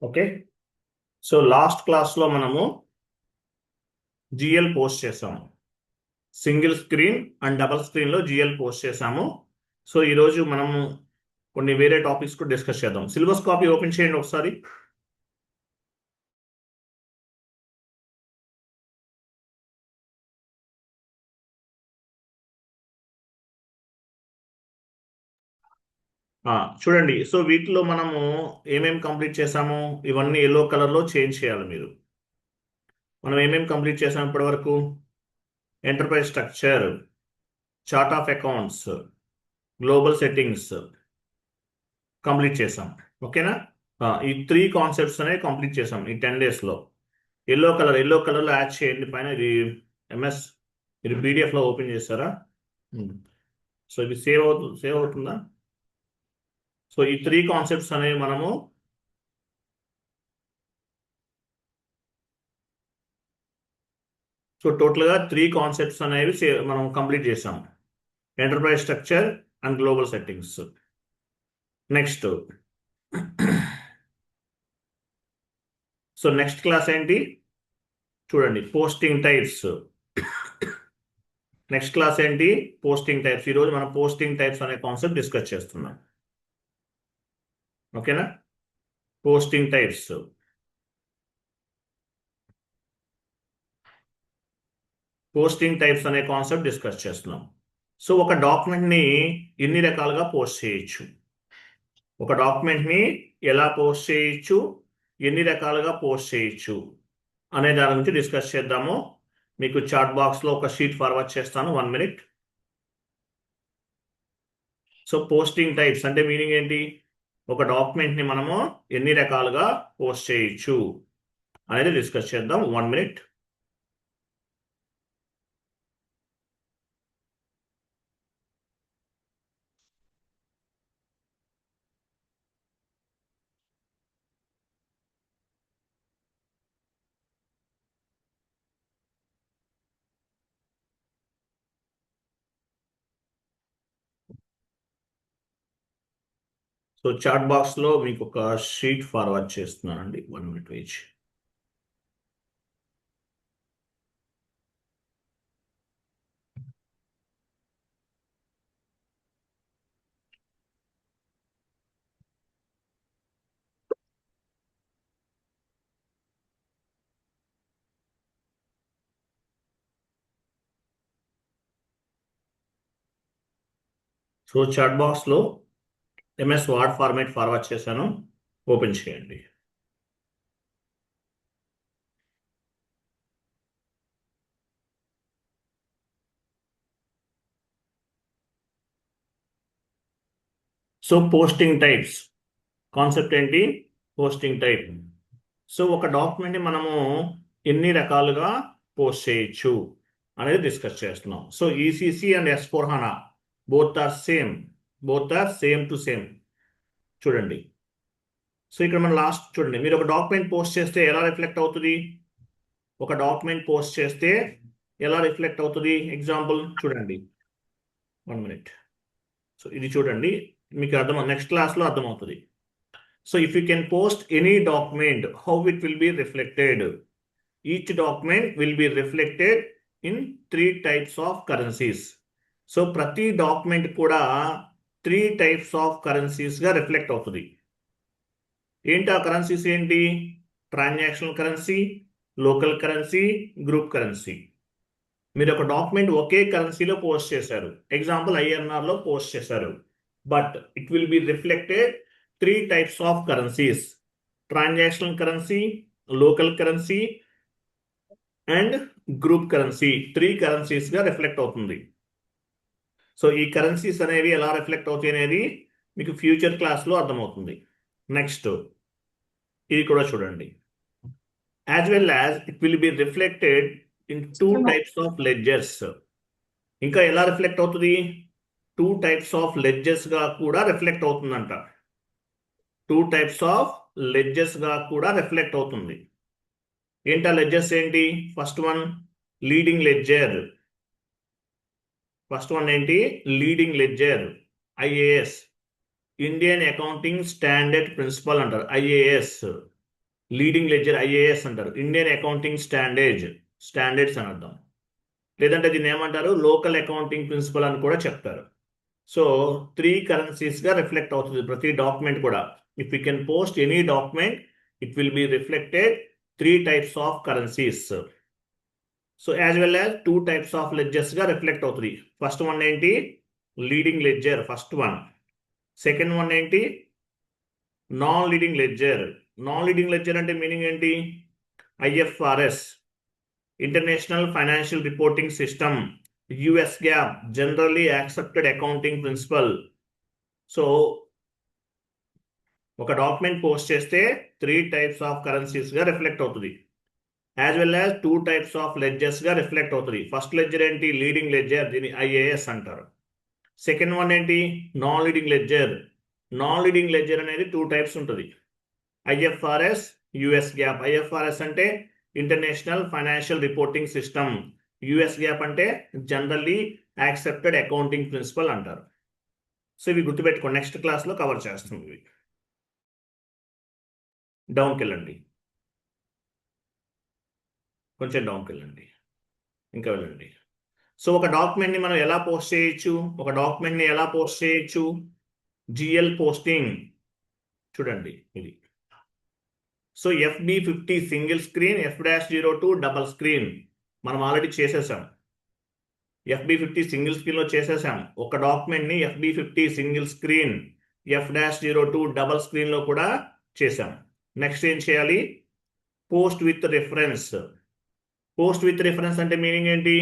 Okay. So last క్లాస్లో మనము GL post చేసాము. సింగిల్ స్క్రీన్ అండ్ డబల్ స్క్రీన్లో జిఎల్ పోస్ట్ చేసాము. సో ఈరోజు మనము కొన్ని వేరే టాపిక్స్ కూడా డిస్కస్ చేద్దాం. సిలబస్ కాపీ ఓపెన్ చేయండి ఒకసారి. చూడండి. సో వీటిలో మనము ఏమేమి కంప్లీట్ చేసాము, ఇవన్నీ ఎల్లో కలర్లో చేంజ్ చేయాలి మీరు. మనం ఏమేమి కంప్లీట్ చేసాము ఇప్పటి వరకు? Enterprise structure, chart of accounts, global settings complete చేసాం. ఓకేనా? ఈ 3 కాన్సెప్ట్స్ అనేవి కంప్లీట్ చేసాం ఈ 10 డేస్లో. ఎల్లో కలర్లో యాడ్ చేయండి పైన. ఇది ఎంఎస్, ఇది పీడిఎఫ్లో ఓపెన్ చేస్తారా? సో ఇది సేవ్ అవుతుందా? సో ఈ 3 కాన్సెప్ట్స్ అనేవి మనము టోటల్గా 3 కాన్సెప్ట్స్ అనేవి మనం కంప్లీట్ చేసాం. Enterprise structure and global settings. Next so next class ఏంటి చూడండి, పోస్టింగ్ టైప్స్. నెక్స్ట్ క్లాస్ ఏంటి? Posting types. ఈరోజు మనం పోస్టింగ్ టైప్స్ అనే కాన్సెప్ట్ డిస్కస్ చేస్తున్నాం. ఓకేనా? Posting types. పోస్టింగ్ టైప్స్ అనే కాన్సెప్ట్ డిస్కస్ చేస్తున్నాం. సో ఒక డాక్యుమెంట్ని ఎన్ని రకాలుగా పోస్ట్ చేయొచ్చు, ఒక డాక్యుమెంట్ని ఎలా పోస్ట్ చేయొచ్చు, ఎన్ని రకాలుగా పోస్ట్ చేయొచ్చు అనే దాని గురించి డిస్కస్ చేద్దాము. మీకు చాట్ బాక్స్లో ఒక షీట్ ఫార్వర్డ్ చేస్తాను, 1 మినిట్. సో పోస్టింగ్ టైప్స్ అంటే మీనింగ్ ఏంటి? ఒక డాక్యుమెంట్ని మనము ఎన్ని రకాలుగా పోస్ట్ చేయొచ్చు అనేది డిస్కస్ చేద్దాం, 1 మినిట్. సో చాట్ బాక్స్లో మీకు ఒక షీట్ ఫార్వర్డ్ చేస్తున్నానండి, 1 మినిట్ వెయిట్. సో చాట్ బాక్స్లో ఎంఎస్ వర్డ్ ఫార్మాట్ ఫార్వర్డ్ చేశాను, ఓపెన్ చేయండి. సో పోస్టింగ్ టైప్స్ కాన్సెప్ట్ ఏంటి? Posting type. సో ఒక డాక్యుమెంట్ని మనము ఎన్ని రకాలుగా పోస్ట్ చేయొచ్చు అనేది డిస్కస్ చేస్తున్నాం. So ECC and S/4HANA both are same to same. చూడండి. సో ఇక్కడ మనం లాస్ట్ చూడండి, మీరు ఒక డాక్యుమెంట్ పోస్ట్ చేస్తే ఎలా రిఫ్లెక్ట్ అవుతుంది? ఒక డాక్యుమెంట్ పోస్ట్ చేస్తే ఎలా రిఫ్లెక్ట్ అవుతుంది? ఎగ్జాంపుల్ చూడండి, 1 మినిట్. సో ఇది చూడండి, మీకు నెక్స్ట్ క్లాస్లో అర్థమవుతుంది. So if you can post any document, how it will be reflected? Each document will be reflected in 3 types of currencies. So ప్రతి డాక్యుమెంట్ కూడా 3 types of currencies గా రిఫ్లెక్ట్ అవుతుంది. ఏంటి ఆ కరెన్సీస్ ఏంటి? Transactional currency, local currency, group currency. మీరు ఒక document ఒకే కరెన్సీలో పోస్ట్ చేశారు, ఎగ్జాంపుల్ INRలో పోస్ట్ చేశారు, but it will be reflected 3 types of currencies: transactional currency, local currency and group currency. 3 currencies గా రిఫ్లెక్ట్ అవుతుంది. సో ఈ కరెన్సీస్ అనేవి ఎలా రిఫ్లెక్ట్ అవుతాయి అనేది మీకు ఫ్యూచర్ క్లాస్లో అర్థమవుతుంది. నెక్స్ట్ ఇది కూడా చూడండి. As well as it will be reflected in 2 types of ledgers. ఇంకా ఎలా రిఫ్లెక్ట్ అవుతుంది? 2 types of ledgers గా కూడా రిఫ్లెక్ట్ అవుతుందంట. 2 types of ledgers గా కూడా రిఫ్లెక్ట్ అవుతుంది. ఏంటా లెడ్జర్స్ ఏంటి? First one leading ledger. First one ఏంటి? Leading ledger, IAS, Indian accounting standard principle అంటారు, IAS. లీడింగ్ లెడ్జర్ ఐఏఎస్ అంటారు, ఇండియన్ అకౌంటింగ్ స్టాండర్డ్స్ అని అర్థం. లేదంటే దీన్ని ఏమంటారు, లోకల్ అకౌంటింగ్ ప్రిన్సిపల్ అని కూడా చెప్తారు. సో 3 కరెన్సీస్గా రిఫ్లెక్ట్ అవుతుంది ప్రతి డాక్యుమెంట్ కూడా. If you can post any document, it will be reflected 3 types of currencies. So as well as 2 types of లెడ్జర్స్గా రిఫ్లెక్ట్ అవుతుంది. ఫస్ట్ వన్ ఏంటి, leading ledger first one. Second one ఏంటి, non leading ledger. Non leading ledger అంటే meaning ఏంటి, IFRS, international financial reporting system, US GAAP, generally accepted accounting principle. So ఒక document post చేస్తే 3 types of కరెన్సీస్గా reflect అవుతుంది, as well as 2 types of లెడ్జర్స్గా reflect అవుతుంది. First ledger ఏంటి, leading ledger, దీన్ని ఐఏఎస్ అంటారు. సెకండ్ వన్ ఏంటి, non leading ledger. Non leading ledger అనేది 2 టైప్స్ ఉంటుంది, ఐఎఫ్ఆర్ఎస్, యుఎస్ గ్యాప్. ఐఎఫ్ఆర్ఎస్ అంటే international financial reporting system, US GAAP అంటే జనరల్లీ యాక్సెప్టెడ్ అకౌంటింగ్ ప్రిన్సిపల్ అంటారు. సో ఇవి గుర్తుపెట్టుకోండి, నెక్స్ట్ క్లాస్లో కవర్ చేస్తాం ఇవి. డౌన్కి వెళ్ళండి, కొంచెం డౌన్కి వెళ్ళండి, ఇంకా వెళ్ళండి. సో ఒక డాక్యుమెంట్ని మనం ఎలా పోస్ట్ చేయొచ్చు, జిఎల్ పోస్టింగ్. చూడండి ఇది. So FB50 single screen, F-02 double screen మనం ఆల్రెడీ చేసేసాం. FB50 సింగిల్ స్క్రీన్లో చేసేసాం. ఒక డాక్యుమెంట్ని FB50 single screen, F-02 double స్క్రీన్లో కూడా చేసాం. నెక్స్ట్ ఏం చేయాలి, post with reference. Post with reference అంటే మీనింగ్ ఏంటి,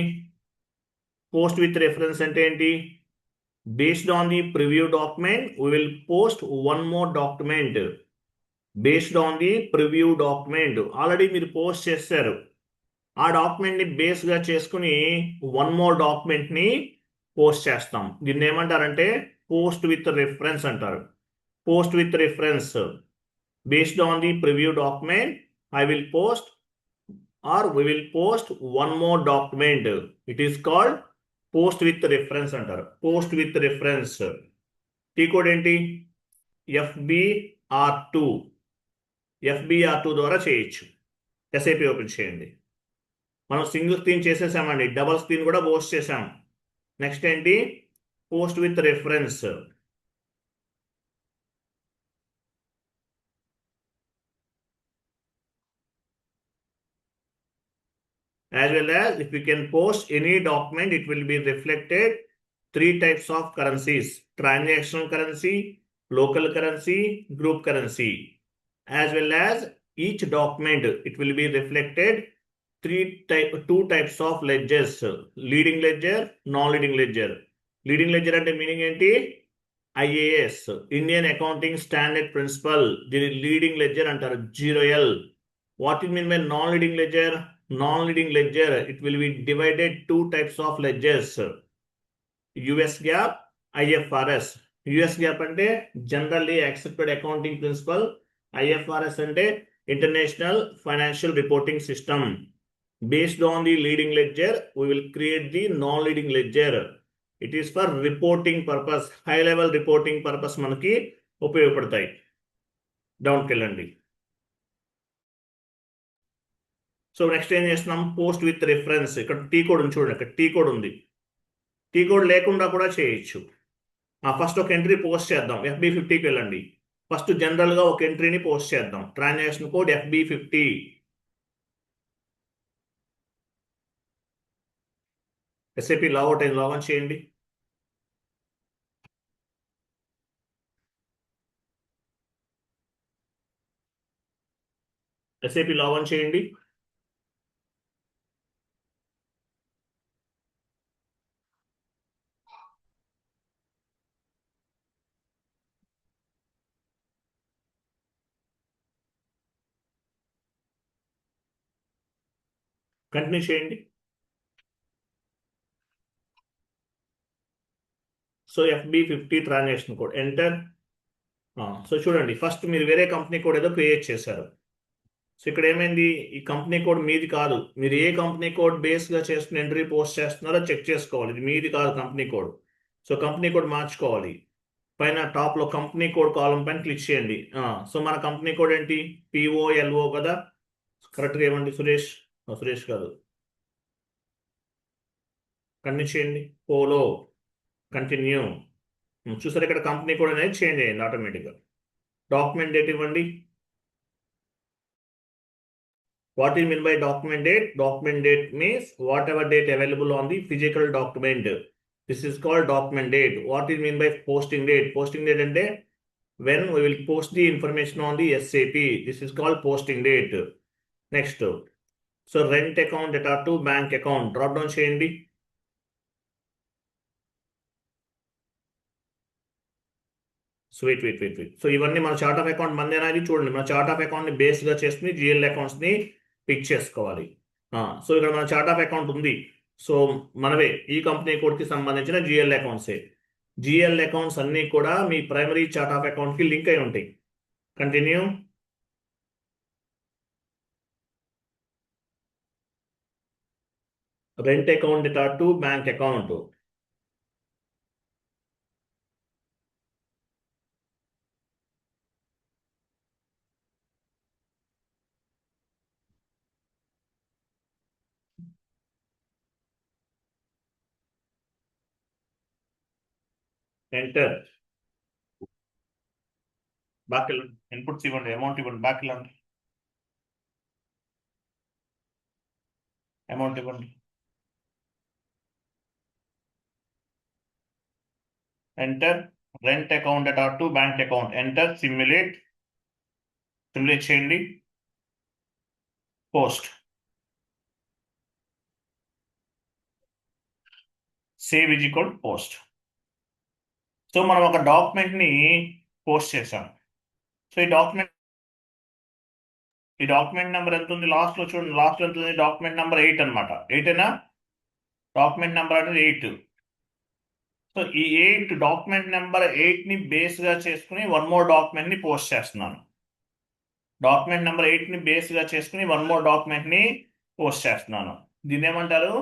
based on the preview document we will post one more document. Based on the preview document, already మీరు పోస్ట్ చేశారు, ఆ డాక్యుమెంట్ని బేస్గా చేసుకుని 1 more డాక్యుమెంట్ని పోస్ట్ చేస్తాం. దీన్ని ఏమంటారంటే పోస్ట్ విత్ రిఫరెన్స్ అంటారు. Post with reference, based on the preview document I will post or we will post one more document. It is called post with reference అంటారు. Post with reference. T code ఏంటి, FBR2 ద్వారా చేయొచ్చు. SAP open చేయండి. మనం single screen చేసేసామండి, double screen కూడా post చేసాం. Next ఏంటి, post with reference. As well as if we can post any document, it will be reflected 3 types of currencies, transactional currency, local currency, group currency. As well as each document, it will be reflected 2 types of ledgers, leading ledger, non-leading ledger. Leading ledger అంటే meaning ఏంటి, IAS, Indian accounting standard principle, దీని leading ledger అంటారు, 0L. What it mean by non leading ledger, non-leading ledger, it will be divided 2 types of ledgers, US GAAP, IFRS. US GAAP అంటే generally accepted accounting principle, IFRS అంటే international financial reporting system. Based on the leading ledger we will create the non-leading ledger. It is for reporting purpose, high level reporting purpose మనకి ఉపయోగపడతాయి. డౌన్కి వెళ్ళండి. So next ఏం చేస్తున్నాం, post with reference. ఇక్కడ T code ఉంది చూడండి, ఇక్కడ T code ఉంది. టీ కోడ్ లేకుండా కూడా చేయొచ్చు. ఫస్ట్ ఒక ఎంట్రీ పోస్ట్ చేద్దాం, FB50కి వెళ్ళండి. ఫస్ట్ జనరల్గా ఒక ఎంట్రీని పోస్ట్ చేద్దాం. Transaction code FB50. SAP logout అయింది, లాగౌట్ చేయండి. ఎస్ఏపి లాగౌట్ చేయండి. కంటిన్యూ చేయండి. So FB50 transaction code enter. So చూడండి, ఫస్ట్ మీరు వేరే కంపెనీ కోడ్ ఏదో క్రియేట్ చేశారు. సో ఇక్కడ ఏమైంది, ఈ కంపెనీ కోడ్ మీది కాదు. మీరు ఏ కంపెనీ కోడ్ బేస్గా చేసుకుని ఎంట్రీ పోస్ట్ చేస్తున్నారో చెక్ చేసుకోవాలి. ఇది మీది కాదు company code. So company code మార్చుకోవాలి. పైన టాప్ లో కంపెనీ కోడ్ కాలం పైన క్లిక్ చేయండి. సో మన కంపెనీ కోడ్ ఏంటి? POLO కదా, కరెక్ట్గా ఏమండి సురేష్? సురేష్ కాదు, కంటిన్యూ చేయండి. Polo, continue. చూసారు ఇక్కడ కంపెనీ కోడ్ అనేది చేంజ్ అయ్యింది ఆటోమేటిక్గా. డాక్యుమెంట్ డేట్ ఇవ్వండి. What is mean by document date? Document date means whatever date available on the physical document. This is called document date. What is mean by posting date? Posting date అంటే when we will post the information on the SAP. This is called posting date. Next. So rent account data to bank account. Drop down చేయండి. So wait. So ఇవన్నీ మన chart of account మంది అనేది చూడండి. మన chart of account ని base గా చేసుకుని జిఎల్ అకౌంట్స్ ని పిక్ చేసుకోవాలి. సో ఇక్కడ మన చార్ట్ ఆఫ్ అకౌంట్ ఉంది. సో మనవే ఈ కంపెనీ కోడ్ కి సంబంధించిన జిఎల్ అకౌంట్సే. జిఎల్ అకౌంట్స్ అన్ని కూడా మీ ప్రైమరీ చార్ట్ ఆఫ్ అకౌంట్ కి లింక్ అయి ఉంటాయి. Continue. Rent account data to bank account. Enter. బాకీ ఇన్పుట్స్ ఇవ్వండి, అమౌంట్ ఇవ్వండి, బాకీ అమౌంట్ ఇవ్వండి. Enter. Rent account data to bank account. Enter. Simulate చేయండి. Post. Save is equal post. So మనం ఒక డాక్యుమెంట్ ని పోస్ట్ చేసాం. సో ఈ డాక్యుమెంట్ నెంబర్ ఎంత ఉంది? లాస్ట్ లో చూడండి, లాస్ట్ లో ఎంత ఉంది? డాక్యుమెంట్ నెంబర్ 8 అనమాట. 8 డాక్యుమెంట్ నెంబర్ అనేది 8. సో ఈ డాక్యుమెంట్ నెంబర్ 8 ని బేస్ గా చేసుకుని వన్ మోర్ డాక్యుమెంట్ ని పోస్ట్ చేస్తున్నాను. డాక్యుమెంట్ నెంబర్ 8 ని బేస్ గా చేసుకుని వన్ మోర్ డాక్యుమెంట్ ని పోస్ట్ చేస్తున్నాను. దీన్ని ఏమంటారు?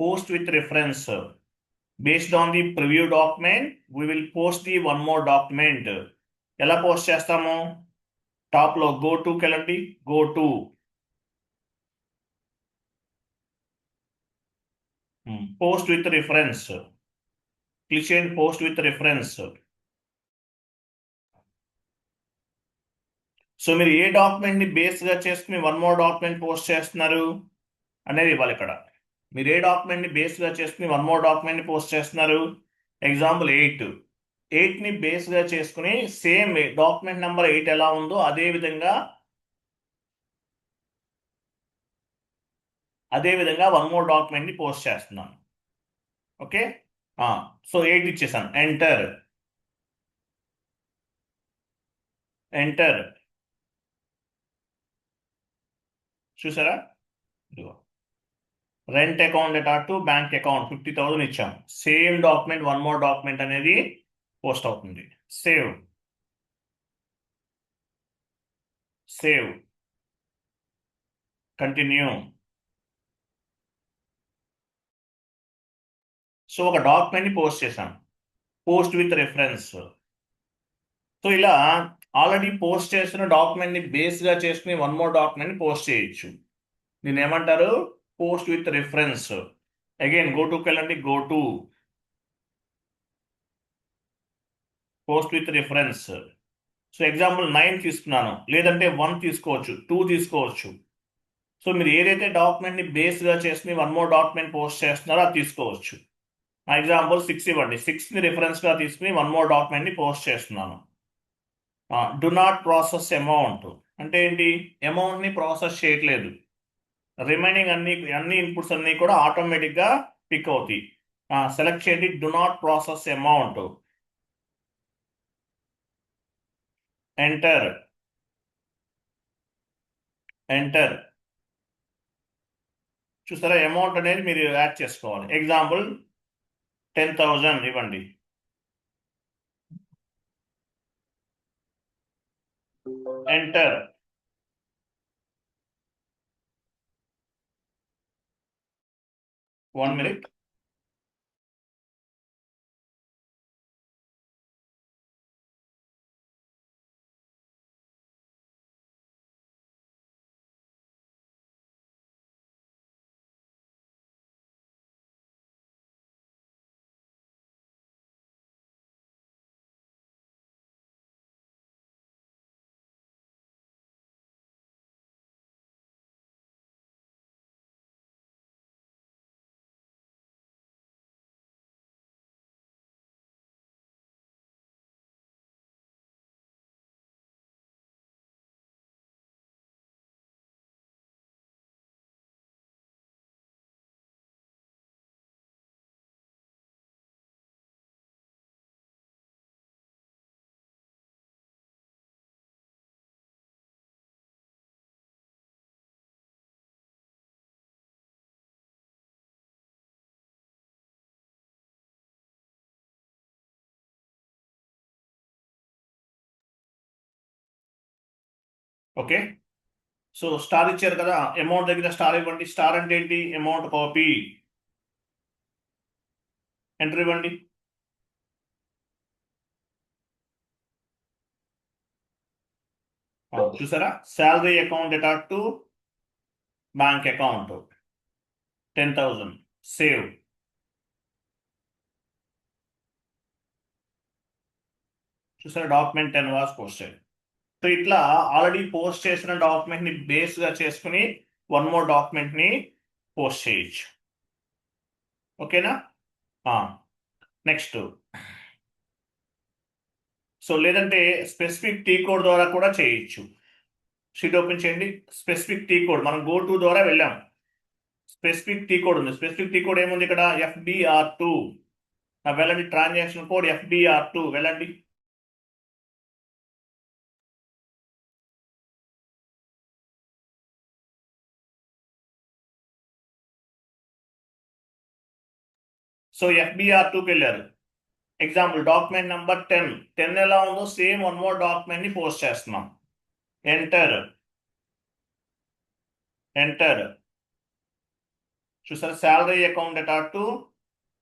Post with reference. Based on the preview document we will post the one more document. ఎలా పోస్ట్ చేస్తాము? టాప్ లో గో టు కెళ్ళండి. Go to post with reference. Click చేయండి. Post with reference. సో మీరు ఏ డాక్యుమెంట్ ని బేస్ గా చేసుకుని వన్ మోర్ డాక్యుమెంట్ పోస్ట్ చేస్తున్నారు అనేది ఇవ్వాలి ఇక్కడ. మీరు ఏ డాక్యుమెంట్ ని బేస్ గా చేసుకుని వన్ మోర్ డాక్యుమెంట్ ని పోస్ట్ చేస్తున్నారు? ఎగ్జాంపుల్ 8 ని బేస్ గా చేసుకుని సేమ్ డాక్యుమెంట్ నెంబర్ 8 ఎలా ఉందో అదే విధంగా వన్ మోర్ డాక్యుమెంట్ ని పోస్ట్ చేస్తున్నాను. ఓకే. సో 8 ఇచ్చేసాను. ఎంటర్. చూసారా? Rent account data to bank account 50,000 ఇచ్చాం. Same document one more document అనేది పోస్ట్ అవుతుంది. సేవ్. కంటిన్యూ. సో ఒక డాక్యుమెంట్ ని పోస్ట్ చేశాం. Post with reference. సో ఇలా ఆల్రెడీ పోస్ట్ చేసిన డాక్యుమెంట్ ని బేస్ గా చేసుకుని వన్ మోర్ డాక్యుమెంట్ ని పోస్ట్ చేయొచ్చు. దీన్ని ఏమంటారు? Post with reference. Again go టుకి వెళ్ళండి. Go to post with reference. So example 9 తీసుకున్నాను, లేదంటే 1 తీసుకోవచ్చు, 2 తీసుకోవచ్చు. సో మీరు ఏదైతే డాక్యుమెంట్ ని బేస్ గా చేసుకుని వన్ మోర్ డాక్యుమెంట్ పోస్ట్ చేస్తున్నారో అది తీసుకోవచ్చు. ఎగ్జాంపుల్ 6 ఇవ్వండి. 6 ని రిఫరెన్స్ గా తీసుకుని వన్ మోర్ డాక్యుమెంట్ ని పోస్ట్ చేస్తున్నాను. డు నాట్ ప్రాసెస్ అమౌంట్ అంటే ఏంటి? అమౌంట్ ని ప్రాసెస్ చేయట్లేదు. రిమైనింగ్ అన్ని ఇన్పుట్స్ అన్ని కూడా ఆటోమేటిక్ గా పిక్ అవుతాయి. సెలెక్ట్ చేయండి. Do not process amount. Enter. చూసారా? అమౌంట్ అనేది మీరు యాడ్ చేసుకోవాలి. ఎగ్జాంపుల్ 10,000 ఇవ్వండి. Enter. 1 minute. Okay. So star ఇచ్చారు కదా, అమౌంట్ దగ్గర స్టార్ ఇవ్వండి. స్టార్ అంటే ఏంటి? Amount copy. ఎంటర్ ఇవ్వండి. చూసారా, salary account data to bank account 10,000 save. చూసారా, డాక్యుమెంట్ 10 వాస్ పోస్టెడ్. సో ఇట్లా ఆల్రెడీ పోస్ట్ చేసిన డాక్యుమెంట్ ని బేస్ గా చేసుకుని వన్ మోర్ డాక్యుమెంట్ ని పోస్ట్ చేయొచ్చు. ఓకేనా? నెక్స్ట్, సో లేదంటే స్పెసిఫిక్ టీ కోడ్ ద్వారా కూడా చేయొచ్చు. షీట్ ఓపెన్ చేయండి. స్పెసిఫిక్ టీ కోడ్, మనం గో టు ద్వారా వెళ్ళాం. స్పెసిఫిక్ టీ కోడ్ ఉంది. స్పెసిఫిక్ టీ కోడ్ ఏముంది ఇక్కడ? FBR2. వెళ్ళండి, ట్రాన్సాక్షన్ కోడ్ FBR2 వెళ్ళండి. సో FBR2కి వెళ్ళారు. ఎగ్జాంపుల్ డాక్యుమెంట్ నెంబర్ 10 ఎలా ఉందో సేమ్ వన్ మోర్ డాక్యుమెంట్ ని పోస్ట్ చేస్తున్నాం. ఎంటర్. చూసారు, salary account data to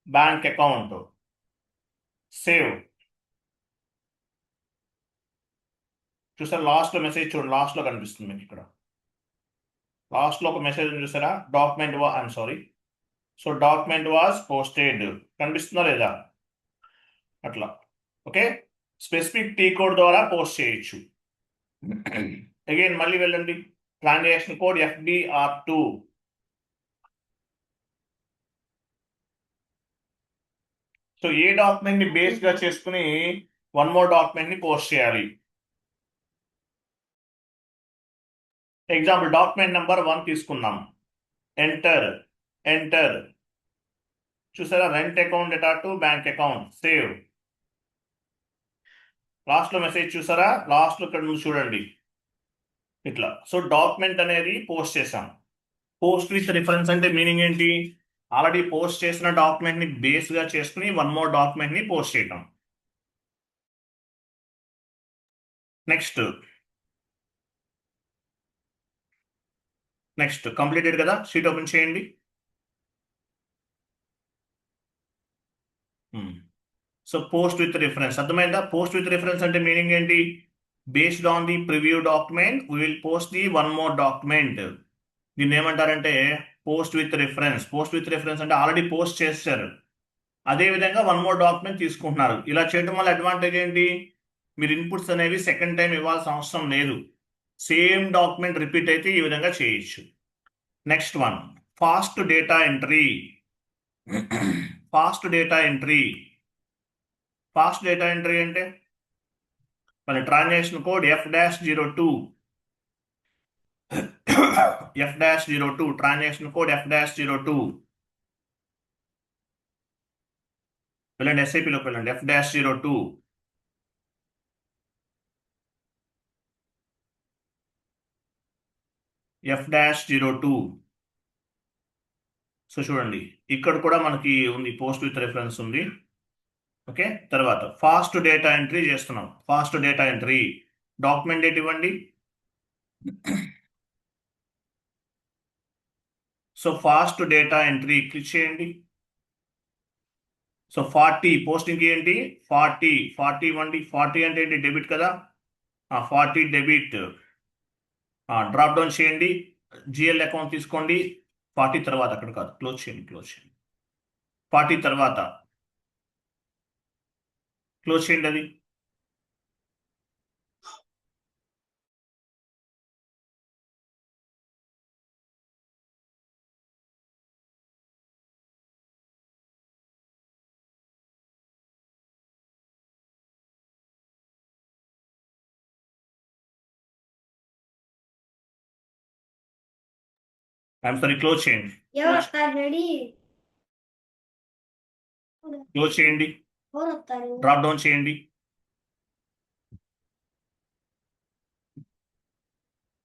bank account save. చూసారు, లాస్ట్ లో మెసేజ్ చూడండి, లాస్ట్ లో కనిపిస్తుంది మీకు ఇక్కడ. లాస్ట్ లో ఒక మెసేజ్ చూసారా, document I'm sorry. So document was posted కనిపిస్తుందా లేదా? అట్లా. ఓకే, స్పెసిఫిక్ టీ కోడ్ ద్వారా పోస్ట్ చేయొచ్చు. అగైన్ మళ్ళీ వెళ్ళండి, ట్రాన్సాక్షన్ కోడ్ FBR2. సో ఏ డాక్యుమెంట్ ని బేస్ గా చేసుకుని వన్ మోర్ డాక్యుమెంట్ ని పోస్ట్ చేయాలి? ఎగ్జాంపుల్ డాక్యుమెంట్ నెంబర్ 1 తీసుకున్నాం. ఎంటర్. చూసారా, rent account data to bank account save. Last లో మెసేజ్ చూసారా, లాస్ట్ లో ఇక్కడ నుంచి చూడండి ఇట్లా. సో డాక్యుమెంట్ అనేది పోస్ట్ చేసాం. పోస్ట్ విత్ రిఫరెన్స్ అంటే మీనింగ్ ఏంటి? ఆల్రెడీ పోస్ట్ చేసిన డాక్యుమెంట్ ని బేస్ గా చేసుకుని వన్ మోర్ డాక్యుమెంట్ ని పోస్ట్ చేయటం. నెక్స్ట్ కంప్లీటెడ్ కదా, షీట్ ఓపెన్ చేయండి. సో పోస్ట్ విత్ రిఫరెన్స్ అర్థమైందా? పోస్ట్ విత్ రిఫరెన్స్ అంటే మీనింగ్ ఏంటి? Based on the preview document we will post the one more document. దీన్ని ఏమంటారంటే post with reference. Post with reference అంటే already post చేశారు, అదే విధంగా వన్ మోర్ డాక్యుమెంట్ తీసుకుంటున్నారు. ఇలా చేయడం వల్ల అడ్వాంటేజ్ ఏంటి? మీరు ఇన్పుట్స్ అనేవి సెకండ్ టైం ఇవ్వాల్సిన అవసరం లేదు. సేమ్ డాక్యుమెంట్ రిపీట్ అయితే ఈ విధంగా చేయొచ్చు. Next one, fast data entry. Fast data entry అంటే మన transaction code F-02. F-02 transaction code F-02. వెళ్ళండి, SAPలోకి వెళ్ళండి. F-02. F-02. సో చూడండి, ఇక్కడ కూడా మనకి ఉంది, పోస్ట్ విత్ రెఫరెన్స్ ఉంది. ఓకే, తర్వాత ఫాస్ట్ డేటా ఎంట్రీ చేస్తున్నాం. Fast data entry document date ఇవ్వండి. So fast data entry click చేయండి. సో 40 పోస్టింగ్ ఏంటి? 40 ఇవ్వండి. 40 అంటే ఏంటి? డెబిట్ కదా, 40 డెబిట్. డ్రాప్ డౌన్ చేయండి, GL అకౌంట్ తీసుకోండి. 40 తర్వాత, అక్కడ కాదు, క్లోజ్ చేయండి. 40 తర్వాత క్లోజ్ చేయండి అది. ఐఎమ్ సారీ, క్లోజ్ చేయండి. క్లోజ్ చేయండి, డ్రాప్ డౌన్ చేయండి.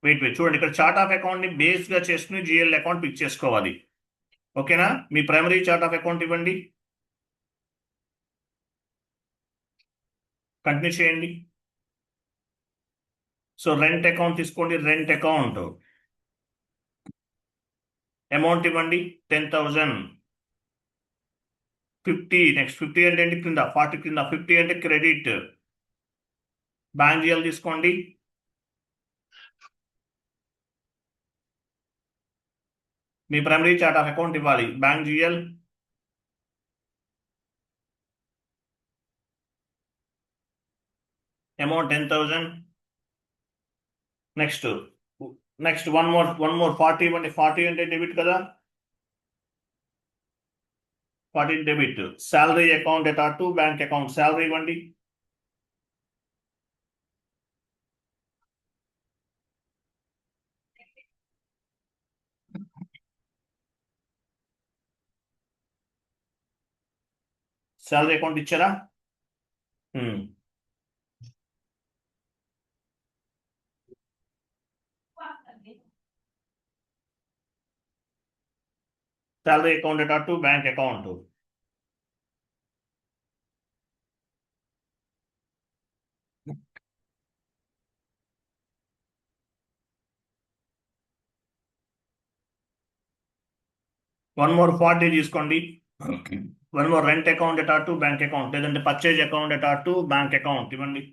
వెయిట్ చూడండి, ఇక్కడ చార్ట్ ఆఫ్ అకౌంట్ ని బేస్ గా చేసుకుని GL అకౌంట్ పిక్ చేసుకోవాలి. ఓకేనా? మీ ప్రైమరీ చార్ట్ ఆఫ్ అకౌంట్ ఇవ్వండి, కంటిన్యూ చేయండి. సో రెంట్ అకౌంట్ తీసుకోండి. రెంట్ అకౌంట్ అమౌంట్ ఇవ్వండి 10,000. 50 నెక్స్ట్ 50 అంటే ఏంటి కింద 40 కింద 50 అంటే క్రెడిట్. బ్యాంక్ జిఎల్ తీసుకోండి. మీ ప్రైమరీ చార్ట్ ఆఫ్ అకౌంట్ ఇవ్వాలి. Bank GL amount 10,000. Next next one more 40 ఇవ్వండి. 40 అంటే డెబిట్ కదా, 40 debit. Salary account to bank account salary ఇవ్వండి. శాలరీ అకౌంట్ ఇచ్చారా? Salary account to bank account. One more 40 తీసుకోండి. One more rent account to bank account, లేదంటే purchase account to bank account ఇవ్వండి.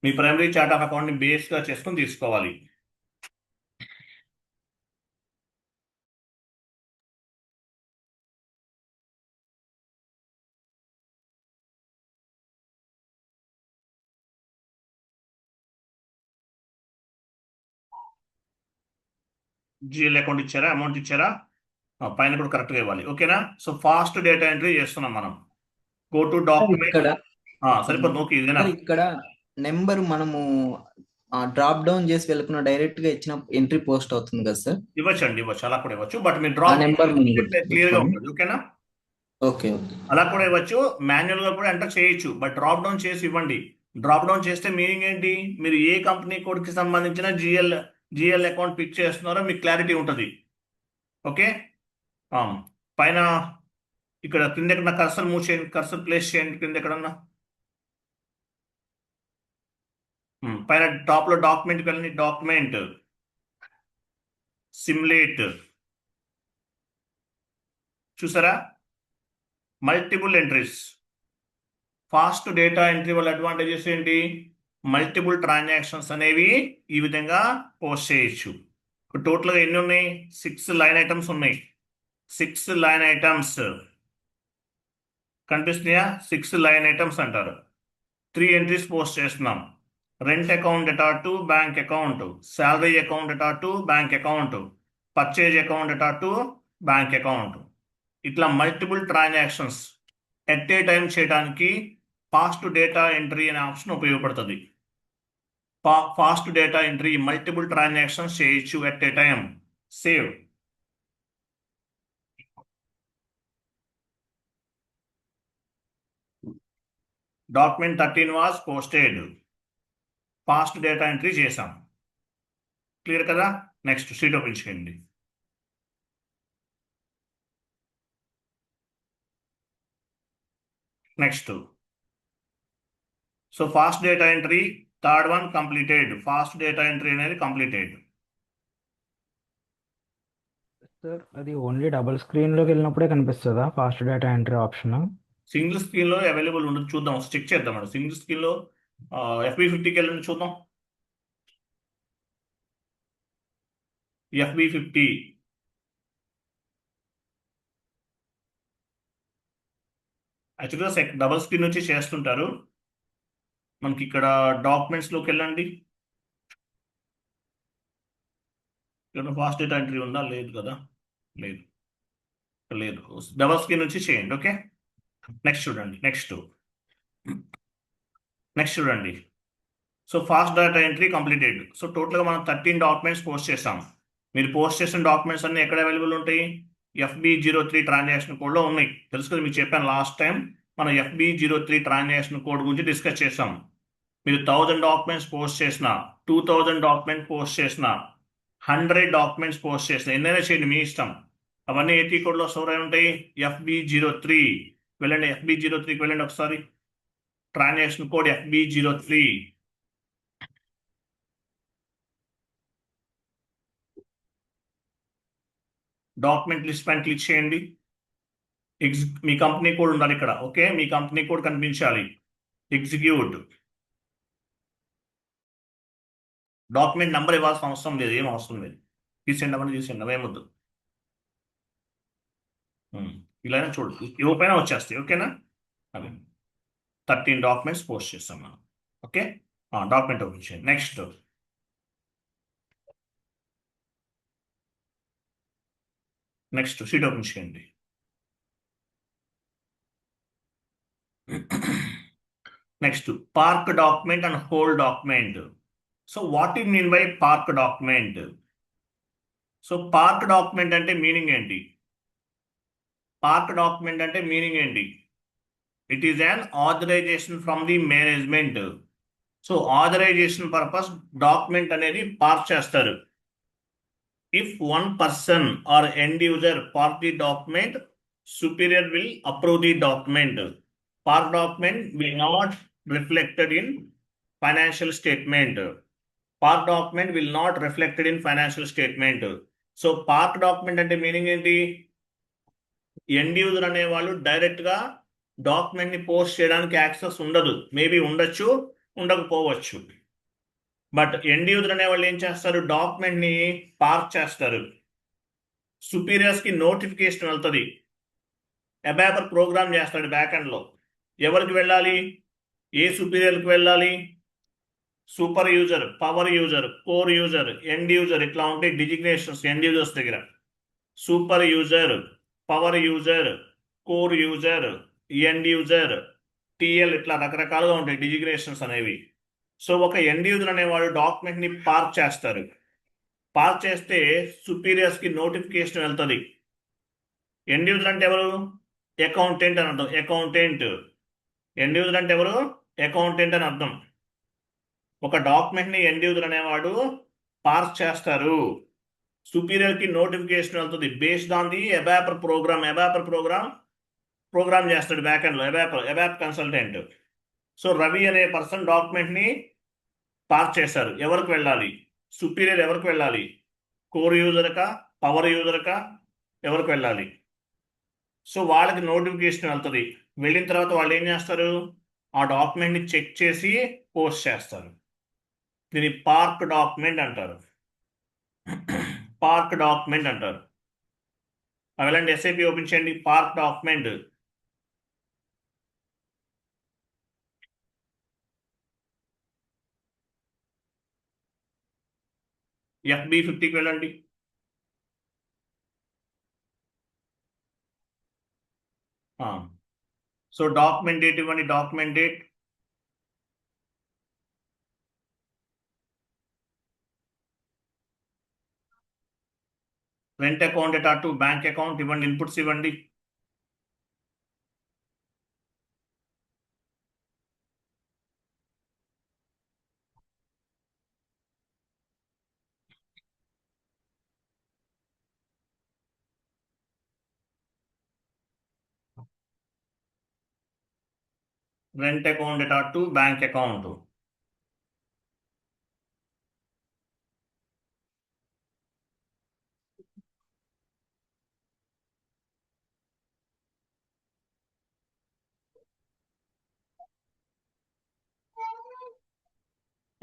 మీ primary chart of account ని base గా చేసుకుని తీసుకోవాలి. జిఎల్ అకౌంట్ ఇచ్చారా, అమౌంట్ ఇచ్చారా? పైన కూడా కరెక్ట్గా ఇవ్వాలి. ఓకేనా? సో ఫాస్ట్ డేటా ఎంట్రీ చేస్తున్నాం మనం. Go to document. ఇక్కడ సరిపోతుంది. ఓకే, ఇదేనా? ఇక్కడ నెంబర్ మనము డ్రాప్ డౌన్ చేసి వెళ్ళకుండా డైరెక్ట్ గా ఇచ్చిన ఎంట్రీ పోస్ట్ అవుతుంది కదా సార్? ఇవ్వచ్చు, అలా కూడా ఇవ్వచ్చు. బట్ మీరు డ్రాప్ నెంబర్ క్లియర్ గా ఉంటుంది. ఓకేనా? Okay okay. అలా కూడా ఇవ్వచ్చు, మాన్యువల్ గా కూడా ఎంటర్ చేయొచ్చు. బట్ డ్రాప్ డౌన్ చేసి ఇవ్వండి. డ్రాప్ డౌన్ చేస్తే మీనింగ్ ఏంటి? మీరు ఏ కంపెనీ కోడ్కి సంబంధించిన జిఎల్ అకౌంట్ పిక్ చేస్తున్నారో మీకు క్లారిటీ ఉంటుంది. ఓకే, పైన ఇక్కడ కింద ఎక్కడ కర్సర్ మూవ్ చేయండి, కర్సర్ ప్లేస్ చేయండి కింద ఎక్కడన్నా. పైన టాప్ లో డాక్యుమెంట్కి వెళ్ళండి. డాక్యుమెంట్ సిమ్యులేట్ చూసారా? Multiple entries. Fast data entry వల్ల అడ్వాంటేజెస్ ఏంటి? మల్టిపుల్ ట్రాన్సాక్షన్స్ అనేవి ఈ విధంగా పోస్ట్ చేయొచ్చు. టోటల్గా ఎన్ని ఉన్నాయి? 6 లైన్ ఐటమ్స్ ఉన్నాయి. 6 లైన్ ఐటమ్స్ కనిపిస్తున్నాయా? 6 లైన్ ఐటమ్స్ అంటారు. 3 ఎంట్రీస్ పోస్ట్ చేస్తున్నాం. Rent account to bank account, salary account to bank account, purchase account to bank account. ఇట్లా multiple transactions at a time చేయడానికి ఫాస్ట్ డేటా ఎంట్రీ అనే option ఉపయోగపడుతుంది. ఫాస్ట్ data ఎంట్రీ multiple transactions చేయొచ్చు at a time. Save. Document 13 was posted. Fast data entry చేసాం. Clear కదా? Next sheet open చేయండి. Next so fast data entry third one completed. Fast data entry అనేది completed. Sir అది only double స్క్రీన్లోకి వెళ్ళినప్పుడే కనిపిస్తుందా fast data entry option? Single screen లో available ఉండదు. చూద్దాం, చెక్ చేద్దాం అండి. సింగిల్ స్క్రీన్ లో FB50కి వెళ్ళండి చూద్దాం. FB50 యాక్చువల్గా డబుల్ స్క్రీన్ నుంచి చేస్తుంటారు. మనకి ఇక్కడ డాక్యుమెంట్స్లోకి వెళ్ళండి. ఇక్కడ ఫాస్ట్ డేటా ఎంట్రీ ఉందా? లేదు కదా, లేదు. డబుల్ స్క్రీన్ నుంచి చేయండి. ఓకే, నెక్స్ట్ చూడండి. నెక్స్ట్ చూడండి. So fast data entry completed. So టోటల్గా మనం 13 డాక్యుమెంట్స్ పోస్ట్ చేసాం. మీరు పోస్ట్ చేసిన డాక్యుమెంట్స్ అన్ని ఎక్కడ అవైలబుల్ ఉంటాయి? FB03 ట్రాన్సాక్షన్ కోడ్లో ఉన్నాయి. తెలుసు కదా, మీకు చెప్పాను లాస్ట్ టైం మనం FB03 ట్రాన్సాక్షన్ కోడ్ గురించి డిస్కస్ చేసాం. మీరు 1000 డాక్యుమెంట్స్ పోస్ట్ చేసిన, 2000 డాక్యుమెంట్ పోస్ట్ చేసిన, 100 డాక్యుమెంట్స్ పోస్ట్ చేసిన, ఎన్నైనా చేయండి మీ ఇష్టం. అవన్నీ ఏటీ కోడ్లో స్టోర్ అయి ఉంటాయి. FB03 వెళ్ళండి, FB03కి వెళ్ళండి ఒకసారి. Transaction code FB03. Document list పైన క్లిక్ చేయండి. మీ కంపెనీ కోడ్ ఉండాలి ఇక్కడ. ఓకే, మీ కంపెనీ కోడ్ కనిపించాలి. ఎగ్జిక్యూట్. డాక్యుమెంట్ నెంబర్ ఇవ్వాల్సిన అవసరం లేదు, ఏం అవసరం లేదు. తీసేయండి, అవన్నీ తీసేయండి, అవేమొద్దు. ఇలానే చూడు, ఇవ్వపైన వచ్చేస్తాయి. ఓకేనా? అదే 13 డాక్యుమెంట్స్ పోస్ట్ చేస్తాం మనం. ఓకే, డాక్యుమెంట్ ఓపెన్ చేయండి. నెక్స్ట్ షీట్ ఓపెన్ చేయండి. Next park document and hold document. So what you mean by park document? So park document అంటే మీనింగ్ ఏంటి? పార్క్ డాక్యుమెంట్ అంటే మీనింగ్ ఏంటి? It is an authorization from the management. So authorization purpose document అనేది park చేస్తారు. If one person or end user park the document, superior will approve the document. Park document will not reflected in financial statement. Park document will not reflected in financial statement. So park document అంటే meaning ఏంటి? End user అనేవాళ్ళు direct గా document ని post చేయడానికి access ఉండదు. Maybe ఉండొచ్చు, ఉండకపోవచ్చు. But end user అనేవాళ్ళు ఏం చేస్తారు? డాక్యుమెంట్ ని పార్క్ చేస్తారు. సుపీరియర్స్ కి నోటిఫికేషన్ వెళ్తుంది. అబాపర్ ప్రోగ్రామ్ చేస్తాడు బ్యాక్ ఎండ్ లో. ఎవరికి వెళ్ళాలి? ఏ సుపీరియర్కి వెళ్ళాలి? Super user, power user, core user, end user, ఇట్లా ఉంటాయి డిజిగ్నేషన్స్ ఎండ్ యూజర్స్ దగ్గర. Super user, power user, core user, end user, TL, ఇట్లా రకరకాలుగా ఉంటాయి డిజిగ్నేషన్స్ అనేవి. సో ఒక ఎండ్ యూజర్ అనేవాడు డాక్యుమెంట్ ని పార్క్ చేస్తారు. పార్క్ చేస్తే సుపీరియర్స్ కి నోటిఫికేషన్ వెళ్తుంది. ఎండ్ యూజర్ అంటే ఎవరు? అకౌంటెంట్ అని అర్థం. అకౌంటెంట్. ఎండ్ యూజర్ అంటే ఎవరు? అకౌంటెంట్ అని అర్థం. ఒక డాక్యుమెంట్ ని ఎండ్ యూజర్ అనేవాడు పార్క్ చేస్తారు. సుపీరియర్ కి నోటిఫికేషన్ వెళ్తుంది based on the ABAPer program. ABAPer program చేస్తాడు బ్యాక్ ఎండ్ లో అబాప్ కన్సల్టెంట్. సో రవి అనే పర్సన్ డాక్యుమెంట్ ని పార్క్ చేశారు. ఎవరికి వెళ్ళాలి? సుపీరియర్ ఎవరికి వెళ్ళాలి? కోర్ యూజర్ కా, పవర్ యూజర్ కా, ఎవరికి వెళ్ళాలి? సో వాళ్ళకి నోటిఫికేషన్ వెళ్తుంది. వెళ్ళిన తర్వాత వాళ్ళు ఏం చేస్తారు? ఆ డాక్యుమెంట్ ని చెక్ చేసి పోస్ట్ చేస్తారు. దీన్ని పార్క్ డాక్యుమెంట్ అంటారు. పార్క్ డాక్యుమెంట్ అంటారు. వెళ్ళండి, SAP ఓపెన్ చేయండి. Park document. FB50కి వెళ్ళండి. సో డాక్యుమెంట్ డేట్ ఇవ్వండి. Document date rent account data to bank account ఇవ్వండి. ఇన్పుట్స్ ఇవ్వండి. Rent account data to bank account.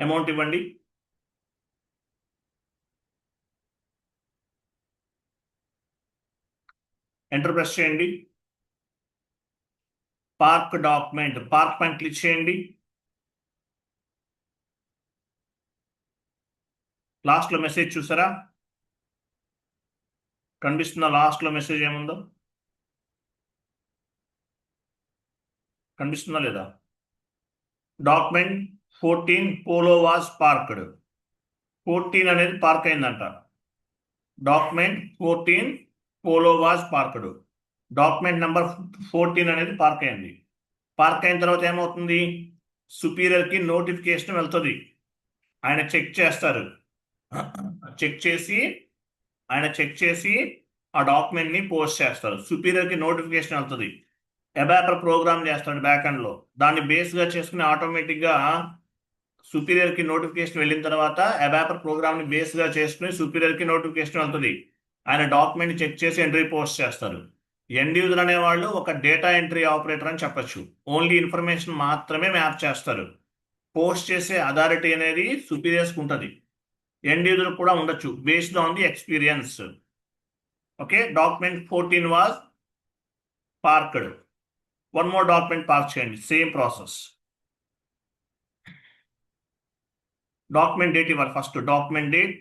Amount ఇవ్వండి. ఎంటర్ ప్రెస్ చేయండి. పార్క్ డాక్యుమెంట్, పార్క్ పైన క్లిక్ చేయండి. లాస్ట్ లో మెసేజ్ చూసారా? కనిపిస్తుందా? లాస్ట్ లో మెసేజ్ ఏముందో కనిపిస్తుందా లేదా? Document 14 polo was parked. 14 అనేది పార్క్ అయిందంట. Document 14 polo was parked. Document number 14 అనేది పార్క్ అయింది. పార్క్ అయిన తర్వాత ఏమవుతుంది? సుపీరియర్కి నోటిఫికేషన్ వెళ్తుంది. ఆయన చెక్ చేస్తారు. చెక్ చేసి ఆ డాక్యుమెంట్ని పోస్ట్ చేస్తారు. సుపీరియర్కి నోటిఫికేషన్ వెళ్తుంది. ఎబాపర్ ప్రోగ్రామ్ చేస్తాడు బ్యాక్ ఎండ్లో. దాన్ని బేస్గా చేసుకుని ఆటోమేటిక్గా సుపీరియర్కి నోటిఫికేషన్ వెళ్ళిన తర్వాత ఎబాపర్ ప్రోగ్రామ్ని బేస్గా చేసుకుని సుపీరియర్కి నోటిఫికేషన్ వెళ్తుంది. ఆయన డాక్యుమెంట్ చెక్ చేసి ఎంట్రీ పోస్ట్ చేస్తారు. ఎండ్ యూజర్ అనేవాళ్ళు ఒక డేటా ఎంట్రీ ఆపరేటర్ అని చెప్పొచ్చు. ఓన్లీ ఇన్ఫర్మేషన్ మాత్రమే మ్యాప్ చేస్తారు. పోస్ట్ చేసే అథారిటీ అనేది సుపీరియర్స్కి ఉంటుంది. ఎండ్ యూజర్ కూడా ఉండొచ్చు based on the experience. Okay, document 14 was parked. One more document park చేయండి, సేమ్ ప్రాసెస్. డాక్యుమెంట్ డేట్ ఇవ్వాలి. First document date,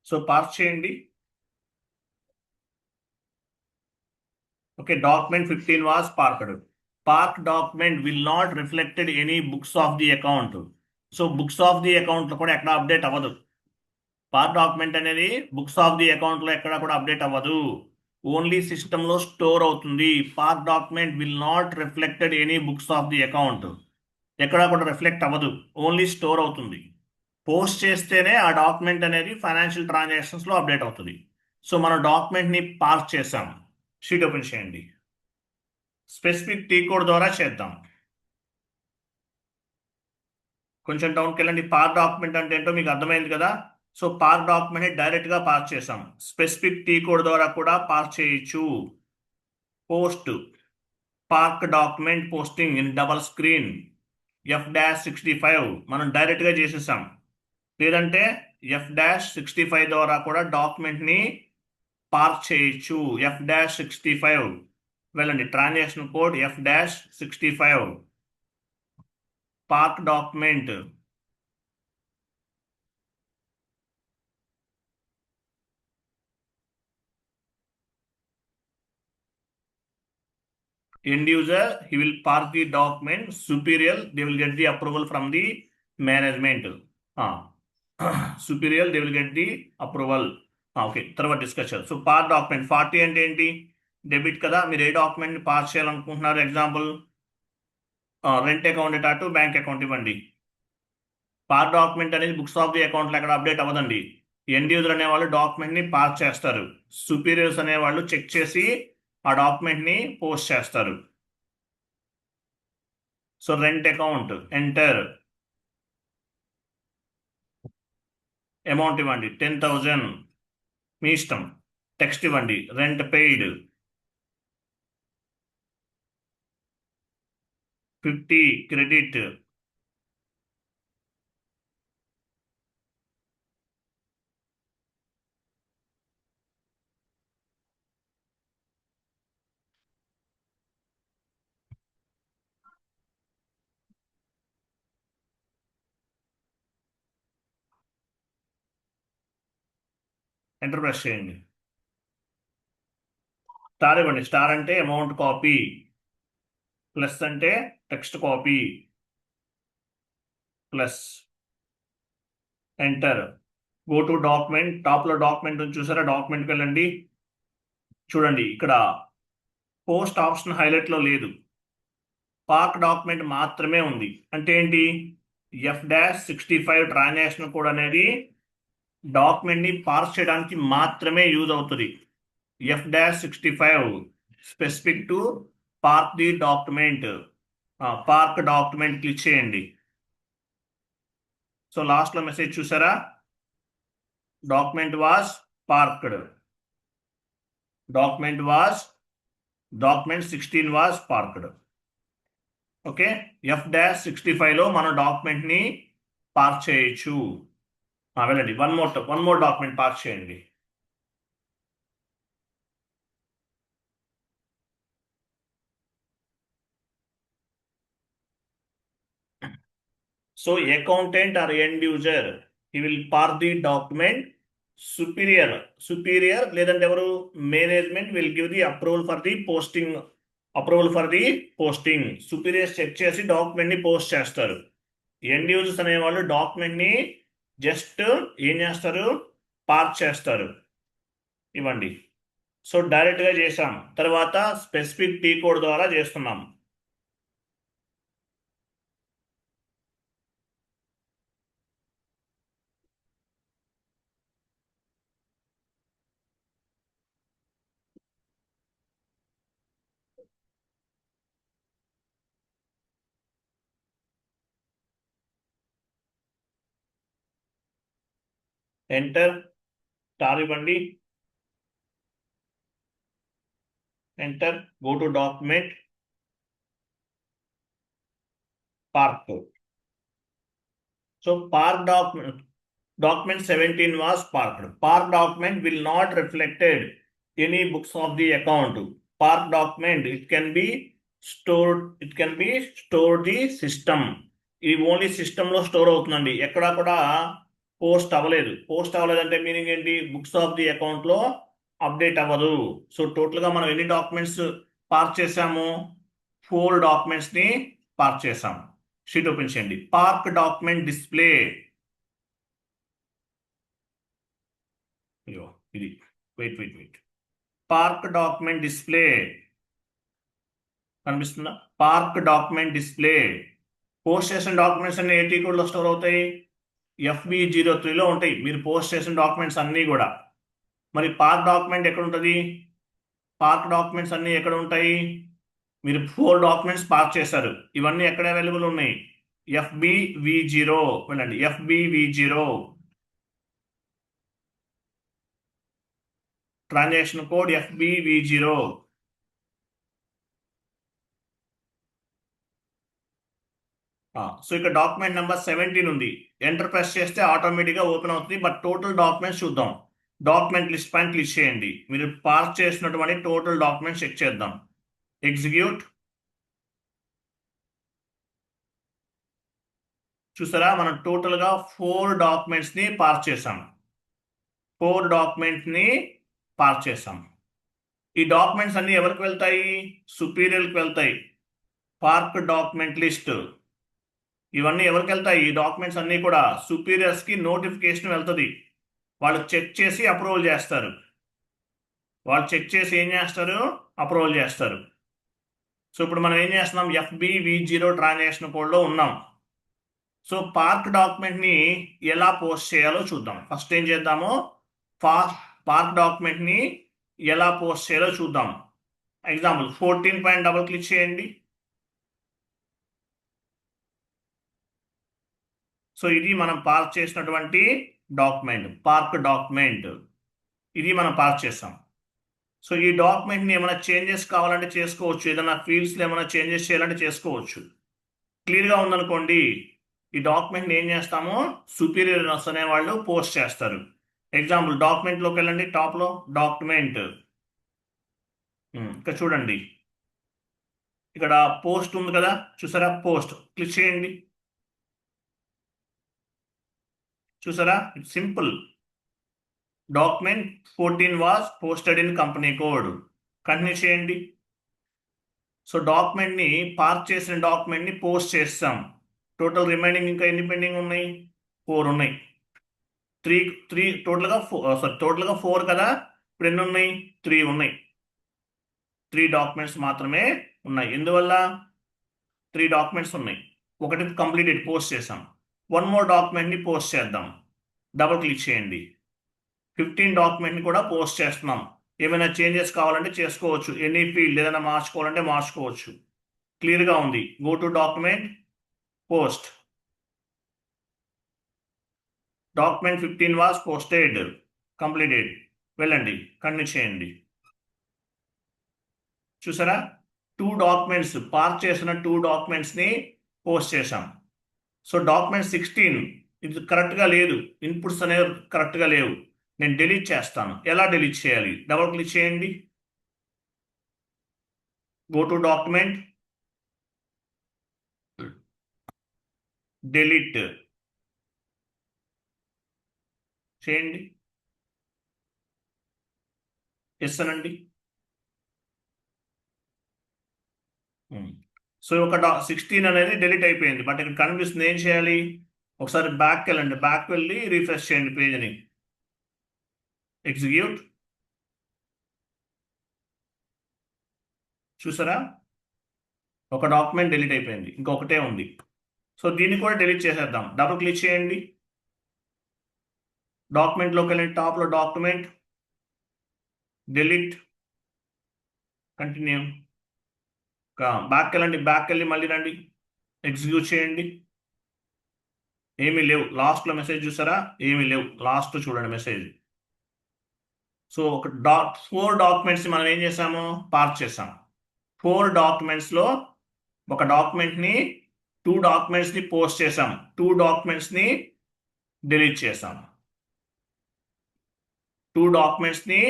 so park చేయండి. Okay, document 15 was parked. Park document will not reflected any books of the account. So books of the అకౌంట్లో కూడా ఎక్కడ update అవ్వదు. Park document అనేది books of the అకౌంట్లో ఎక్కడ కూడా అప్డేట్ అవ్వదు. ఓన్లీ సిస్టంలో స్టోర్ అవుతుంది. Park document will not reflected any books of the account. ఎక్కడా కూడా రిఫ్లెక్ట్ అవ్వదు, ఓన్లీ స్టోర్ అవుతుంది. పోస్ట్ చేస్తేనే ఆ డాక్యుమెంట్ అనేది ఫైనాన్షియల్ ట్రాన్సాక్షన్స్లో అప్డేట్ అవుతుంది. సో మనం డాక్యుమెంట్ని పార్క్ చేసాం. షీట్ ఓపెన్ చేయండి. స్పెసిఫిక్ టీ కోడ్ ద్వారా చేద్దాం. కొంచెం డౌన్కి వెళ్ళండి. పార్క్ డాక్యుమెంట్ అంటే ఏంటో మీకు అర్థమైంది కదా. సో పార్క్ డాక్యుమెంట్ డైరెక్ట్గా పార్క్ చేసాం. స్పెసిఫిక్ టీ కోడ్ ద్వారా కూడా పార్క్ చేయొచ్చు. Post park document posting in double screen F-65 మనం డైరెక్ట్గా చేసేసాం. లేదంటే F-65 ద్వారా కూడా డాక్యుమెంట్ని పార్క్ చేయొచ్చు. F-65 వెళ్ళండి. Transaction code F-65 park document. End user, he will park the document. Superior, they will get the approval from the management. Superior, they will get the approval. Okay, తర్వాత discussion. So park document 40 అంటే ఏంటి? Debit కదా. మీరు ఏ డాక్యుమెంట్ని pass చేయాలనుకుంటున్నారు? Example rent account అటు bank account ఇవ్వండి. Park document అనేది books of the అకౌంట్లో ఎక్కడ అప్డేట్ అవ్వదండి. ఎండ్ యూజర్ అనేవాళ్ళు డాక్యుమెంట్ని పాస్ చేస్తారు. సుపీరియర్స్ అనేవాళ్ళు చెక్ చేసి ఆ డాక్యుమెంట్ని పోస్ట్ చేస్తారు. So rent account enter, amount ఇవ్వండి 10,000, మీ ఇష్టం. టెక్స్ట్ ఇవ్వండి rent paid 50 credit. Enter press చేయండి. స్టార్ ఇవ్వండి. స్టార్ అంటే అమౌంట్ కాపీ, ప్లస్ అంటే text copy, plus enter. Go to document. టాప్లో డాక్యుమెంట్ చూసారా? డాక్యుమెంట్కి వెళ్ళండి. చూడండి ఇక్కడ పోస్ట్ ఆప్షన్ హైలైట్లో లేదు, పార్క్ డాక్యుమెంట్ మాత్రమే ఉంది. అంటే ఏంటి? F-65 ట్రాన్సాక్షన్ కోడ్ అనేది డాక్యుమెంట్ని పార్స్ చేయడానికి మాత్రమే యూజ్ అవుతుంది. F-65 specific to park the document, park document click చేయండి. సో లాస్ట్లో మెసేజ్ చూసారా, document was parked, document 16 was parked. Okay, F-65లో మనం డాక్యుమెంట్ని పార్క్ చేయొచ్చు. వెళ్ళండి, వన్ మోర్ డాక్యుమెంట్ పార్క్ చేయండి. So accountant or end user, he will park the document. Superior లేదంటే ఎవరు, management will give the approval for the posting. Superiors check చేసి document ని పోస్ట్ చేస్తారు. ఎండ్ యూజర్స్ అనేవాళ్ళు డాక్యుమెంట్ ని జస్ట్ ఏం చేస్తారు, పార్క్ చేస్తారు. ఇవ్వండి. సో డైరెక్ట్ గా చేసాం, తర్వాత స్పెసిఫిక్ టీ కోడ్ ద్వారా చేస్తున్నాం. ఎంటర్, స్టార్ ఇవ్వండి, enter, go to document, park. So park document 17 was parked. Park document will not reflected any books of the account. Park document, it can be stored the system. ఇది only సిస్టంలో store అవుతుందండి, ఎక్కడా కూడా post అవ్వలేదు అంటే meaning ఏంటి, books of the అకౌంట్లో update అవ్వదు. సో టోటల్గా మనం ఎన్ని డాక్యుమెంట్స్ పార్క్ చేసాము, 4 డాక్యుమెంట్స్ని పార్క్ చేసాం. షీట్ ఓపెన్ చేయండి. పార్క్ డాక్యుమెంట్ డిస్ప్లే, ఇది వెయిట్, పార్క్ డాక్యుమెంట్ డిస్ప్లే కనిపిస్తుందా, పార్క్ డాక్యుమెంట్ డిస్ప్లే. పోస్ట్ చేసిన డాక్యుమెంట్స్ అన్ని ఏ టీ కోడ్లో స్టోర్ అవుతాయి, FB03లో ఉంటాయి మీరు పోస్ట్ చేసిన డాక్యుమెంట్స్ అన్నీ కూడా. మరి పార్క్ డాక్యుమెంట్ ఎక్కడ ఉంటుంది, పార్క్ డాక్యుమెంట్స్ అన్నీ ఎక్కడ ఉంటాయి, మీరు 4 డాక్యుమెంట్స్ పార్క్ చేశారు, ఇవన్నీ ఎక్కడ అవైలబుల్ ఉన్నాయి, FBV0 వెళ్ళండి, FBV0 transaction code FBV0. So ఇక్కడ డాక్యుమెంట్ నెంబర్ 17 ఉంది, ఎంటర్ ప్రెస్ చేస్తే ఆటోమేటిక్గా ఓపెన్ అవుతుంది. బట్ టోటల్ డాక్యుమెంట్స్ చూద్దాం, డాక్యుమెంట్ లిస్ట్ పైన క్లిక్ చేయండి, మీరు పార్క్ చేసినటువంటి టోటల్ డాక్యుమెంట్స్ చెక్ చేద్దాం. ఎగ్జిక్యూట్, చూసారా మనం టోటల్గా 4 డాక్యుమెంట్స్ని పార్క్ చేసాం, 4 డాక్యుమెంట్ని పార్క్ చేసాం. ఈ డాక్యుమెంట్స్ అన్ని ఎవరికి వెళ్తాయి, సుపీరియర్కి వెళ్తాయి. పార్క్ డాక్యుమెంట్ లిస్ట్ ఇవన్నీ ఎవరికి వెళ్తాయి, ఈ డాక్యుమెంట్స్ అన్నీ కూడా సుపీరియర్స్కి నోటిఫికేషన్ వెళ్తుంది. వాళ్ళు చెక్ చేసి అప్రూవల్ చేస్తారు, ఏం చేస్తారు, అప్రూవల్ చేస్తారు. సో ఇప్పుడు మనం ఏం చేస్తున్నాం, FBV0 ట్రాన్సాక్షన్ కోడ్లో ఉన్నాం. సో పార్క్ డాక్యుమెంట్ని ఎలా పోస్ట్ చేయాలో చూద్దాం. ఫస్ట్ ఏం చేద్దామో, పార్క్ డాక్యుమెంట్ని ఎలా పోస్ట్ చేయాలో చూద్దాం. ఎగ్జాంపుల్ 14 పైన డబుల్ క్లిక్ చేయండి. సో ఇది మనం పార్క్ చేసినటువంటి డాక్యుమెంట్, పార్క్ డాక్యుమెంట్, ఇది మనం పార్క్ చేసాం. సో ఈ డాక్యుమెంట్ని ఏమైనా చేంజెస్ కావాలంటే చేసుకోవచ్చు, ఏదైనా ఫీల్డ్స్లో ఏమైనా చేంజెస్ చేయాలంటే చేసుకోవచ్చు. క్లియర్గా ఉందనుకోండి, ఈ డాక్యుమెంట్ని ఏం చేస్తామో సుపీరియర్స్ అనేవాళ్ళు పోస్ట్ చేస్తారు. ఎగ్జాంపుల్ డాక్యుమెంట్లోకి వెళ్ళండి, టాప్లో డాక్యుమెంట్, ఇక్కడ చూడండి, ఇక్కడ పోస్ట్ ఉంది కదా, చూసారా, పోస్ట్ క్లిక్ చేయండి. చూసారా, simple, document 14 was posted in company code. Continue చేయండి. సో డాక్యుమెంట్ని పార్క్ చేసిన డాక్యుమెంట్ని పోస్ట్ చేస్తాం. టోటల్ రిమైనింగ్ ఇంకా ఎన్ని పెండింగ్ ఉన్నాయి, 4 ఉన్నాయి. 3 టోటల్గా 4 కదా, ఇప్పుడు ఎన్ని ఉన్నాయి, 3 ఉన్నాయి. 3 డాక్యుమెంట్స్ మాత్రమే ఉన్నాయి. ఎందువల్ల 3 డాక్యుమెంట్స్ ఉన్నాయి, ఒకటి కంప్లీటెడ్ పోస్ట్ చేసాం. 1 మోర్ డాక్యుమెంట్ని పోస్ట్ చేద్దాం, డబుల్ క్లిక్ చేయండి. 15 డాక్యుమెంట్ని కూడా పోస్ట్ చేస్తున్నాం. ఏమైనా చేంజెస్ కావాలంటే చేసుకోవచ్చు. ఎనీ ఫీల్డ్ ఏదైనా మార్చుకోవాలంటే మార్చుకోవచ్చు. క్లియర్గా ఉంది. Go to document, post. Document 15 was posted, completed. వెళ్ళండి, కంటిన్యూ చేయండి. చూసారా, 2 డాక్యుమెంట్స్ పార్క్ చేసిన 2 డాక్యుమెంట్స్ని పోస్ట్ చేశాం. సో డాక్యుమెంట్ 16 ఇది కరెక్ట్గా లేదు, ఇన్పుట్స్ అనేవి కరెక్ట్గా లేవు. నేను డిలీట్ చేస్తాను. ఎలా డిలీట్ చేయాలి? డబుల్ క్లిక్ చేయండి. గో టు డాక్యుమెంట్, డిలీట్ చేయండి. ఎస్ అనండి. సో ఒక 16 అనేది డిలీట్ అయిపోయింది. బట్ ఇక్కడ కనిపిస్తుంది. ఏం చేయాలి? ఒకసారి బ్యాక్ వెళ్ళండి. బ్యాక్ వెళ్ళి రీఫ్రెష్ చేయండి పేజ్ని. ఎగ్జిక్యూట్. చూసారా, ఒక డాక్యుమెంట్ డిలీట్ అయిపోయింది, ఇంకొకటే ఉంది. సో దీన్ని కూడా డిలీట్ చేసేద్దాం. డబుల్ క్లిక్ చేయండి. డాక్యుమెంట్లోకి వెళ్ళండి. టాప్లో డాక్యుమెంట్, డిలీట్, కంటిన్యూ. బ్యాక్ వెళ్ళండి. బ్యాక్ వెళ్ళి మళ్ళీ రండి, ఎగ్జిక్యూట్ చేయండి. ఏమీ లేవు. లాస్ట్లో మెసేజ్ చూసారా? ఏమీ లేవు. లాస్ట్ చూడండి మెసేజ్. సో ఒక 4 డాక్యుమెంట్స్ మనం ఏం చేసాము? పార్క్ చేసాం. 4 డాక్యుమెంట్స్లో ఒక డాక్యుమెంట్ని 2 డాక్యుమెంట్స్ని పోస్ట్ చేసాం. 2 డాక్యుమెంట్స్ని డిలీట్ చేసాం. 2 డాక్యుమెంట్స్ని